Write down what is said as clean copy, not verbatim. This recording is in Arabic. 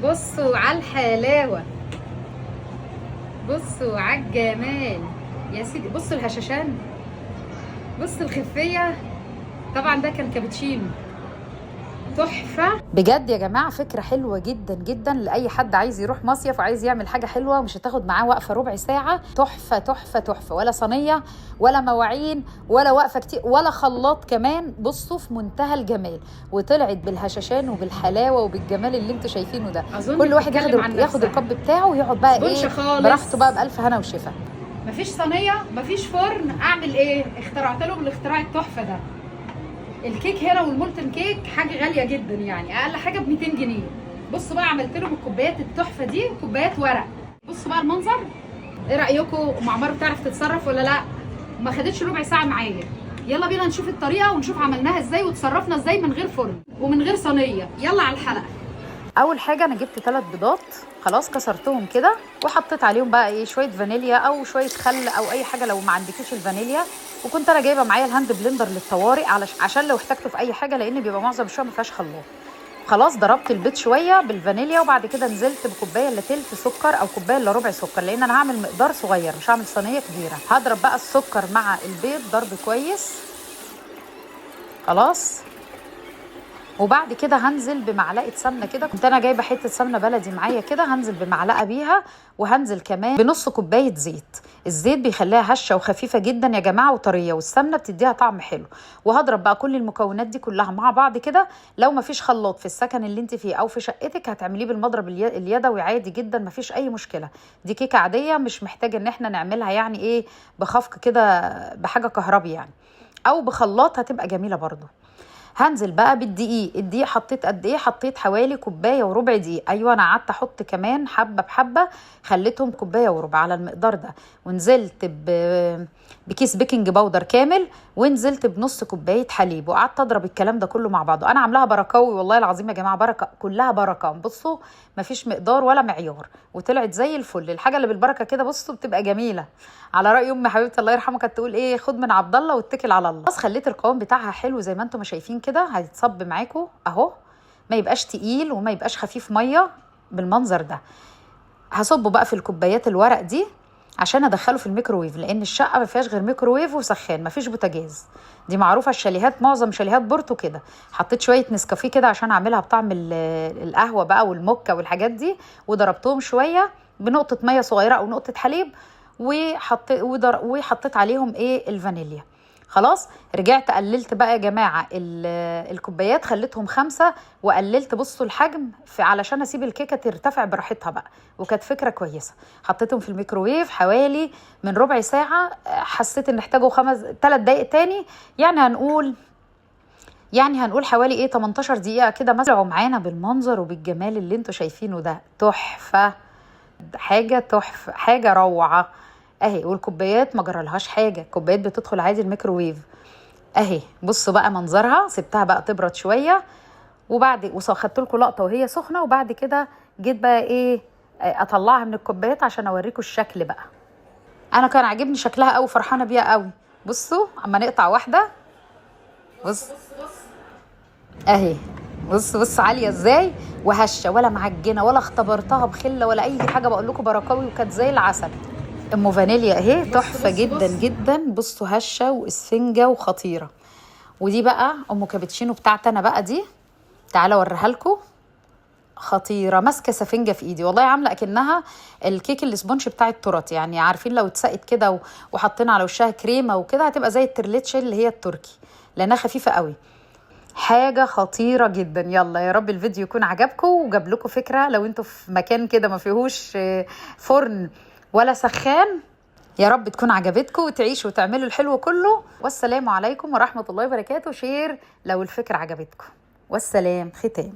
بصوا على الحلاوه، بصوا على الجمال يا سيدي، بصوا الهشاشان، بصوا الخفيه. طبعا ده كان كابتشينو تحفه بجد يا جماعه. فكره حلوه جدا جدا لاي حد عايز يروح مصيف وعايز يعمل حاجه حلوه، مش هتاخد معاه وقفه ربع ساعه. تحفه تحفه تحفه، ولا صينيه ولا مواعين ولا وقفه كتير ولا خلاط كمان. بصوا في منتهى الجمال، وطلعت بالهشاشان وبالحلاوه وبالجمال اللي انتوا شايفينه ده. كل واحد ياخد الكب بتاعه ويقعد بقى ايه براحته بقى بالف هنا وشفا. مفيش صينيه مفيش فرن، اعمل ايه؟ اخترعت لهم الاختراع التحفه ده. الكيك هنا والمولتن كيك حاجه غاليه جدا، يعني اقل حاجه ب 200 جنيه. بصوا بقى عملت لهم الكوبايات التحفه دي، كوبايات ورق. بصوا بقى المنظر. ايه رايكم؟ ام عمار بتعرف تتصرف ولا لا؟ ما خدتش ربع ساعه معايا. يلا بينا نشوف الطريقه ونشوف عملناها ازاي وتصرفنا ازاي من غير فرن ومن غير صينيه. يلا على الحلقه. اول حاجه انا جبت 3 بيضات، خلاص كسرتهم كده وحطيت عليهم بقى ايه شويه فانيليا او شويه خل او اي حاجه لو ما عندكيش الفانيليا. وكنت انا جايبه معايا الهاند بلندر للطوارئ عشان لو احتجته في اي حاجه، لان بيبقى معظم الشقق ما فيهاش خلاط. خلاص ضربت البيض شويه بالفانيليا، وبعد كده نزلت بكوبايه الا تلت سكر او كوبايه الا ربع سكر، لان انا هعمل مقدار صغير مش هعمل صينيه كبيره. هضرب بقى السكر مع البيض ضرب كويس خلاص. وبعد كده هنزل بمعلقه سمنه كده، كنت انا جايبه حته سمنه بلدي معايا كده، هنزل بمعلقه بيها، وهنزل كمان بنص كوبايه زيت. الزيت بيخليها هشه وخفيفه جدا يا جماعه وطريه، والسمنه بتديها طعم حلو. وهضرب بقى كل المكونات دي كلها مع بعض كده. لو ما فيش خلاط في السكن اللي انت فيه او في شقتك هتعمليه بالمضرب اليدوي عادي جدا، ما فيش اي مشكله. دي كيكه عاديه مش محتاجه ان احنا نعملها يعني ايه بخفق كده بحاجه كهربي يعني، او بخلاط هتبقى جميله برضو. هنزل بقى بالدقيق. الدقيق حطيت قد ايه؟ حطيت حوالي كوبايه وربع دقيق. ايوه انا قعدت احط كمان حبه بحبه، خليتهم كوبايه وربع على المقدار ده. ونزلت بكيس بيكنج باودر كامل، ونزلت بنص كوبايه حليب، وقعدت اضرب الكلام ده كله مع بعضه. انا عاملاها بركاوي والله العظيم يا جماعه، بركه كلها بركه. بصوا مفيش مقدار ولا معيار، وطلعت زي الفل. الحاجه اللي بالبركه كده بصوا بتبقى جميله. على راي امي حبيبتي الله يرحمها كانت تقول ايه؟ خد من عبد الله واتكل على الله. بس خليت القوام بتاعها حلو زي ما انتم ما شايفين كده. هيتصب معاكم اهو، ما يبقاش تقيل وما يبقاش خفيف ميه بالمنظر ده. هصبه بقى في الكوبايات الورق دي عشان ادخله في الميكروويف، لان الشقه ما فيهاش غير ميكروويف وسخان، ما فيش بوتاجاز. دي معروفه الشاليهات، معظم شاليهات بورتو كده. حطيت شويه نسكافيه كده عشان اعملها بطعم القهوه بقى والموكا والحاجات دي، وضربتهم شويه بنقطه ميه صغيره او نقطه حليب، وحطيت عليهم ايه الفانيليا. خلاص رجعت قللت بقى يا جماعه الكوبايات، خليتهم 5 وقللت بصوا الحجم علشان اسيب الكيكه ترتفع براحتها بقى. وكانت فكره كويسه. حطيتهم في الميكروويف حوالي من ربع ساعه، حسيت ان احتاجوا 3 دقايق تاني، يعني هنقول حوالي ايه 18 دقيقه كده مثلا. معانا بالمنظر وبالجمال اللي انتوا شايفينه ده. تحفه، حاجه تحفه، حاجه روعه اهي. والكوبايات ما جرالهاش حاجه، الكوبايات بتدخل عادي الميكروويف اهي. بصوا بقى منظرها. سبتها بقى تبرد شويه، وخدت لكم لقطه وهي سخنه، وبعد كده جيت بقى ايه اطلعها من الكوبايات عشان اوريكم الشكل بقى. انا كان عاجبني شكلها قوي، فرحانه بيها قوي. بصوا اما نقطع واحده، بص اهي، بص عاليه ازاي وهشه، ولا معجنه ولا اختبرتها بخله ولا اي حاجه. بقول لكم بركاوي وكانت زي العسل. ام فانيليا اهي تحفه جدا جدا. بصوا هشه واسفنجه وخطيره. ودي بقى ام كابتشينو بتاعتي انا بقى دي، تعالى اوريها لكم. خطيره، ماسكه سفنجه في ايدي والله، عامله اكنها الكيك الاسبونج بتاع التورت. يعني عارفين لو اتسقت كده وحطينا على وشها كريمه وكده هتبقى زي الترليتش اللي هي التركي، لانها خفيفه قوي. حاجه خطيره جدا. يلا يا رب الفيديو يكون عجبكم وجاب لكم فكره. لو انتوا في مكان كده ما فيهوش فرن ولا سخان، يا رب تكون عجبتكم وتعيشوا وتعملوا الحلو كله. والسلام عليكم ورحمه الله وبركاته. شير لو الفكره عجبتكم. والسلام. ختام.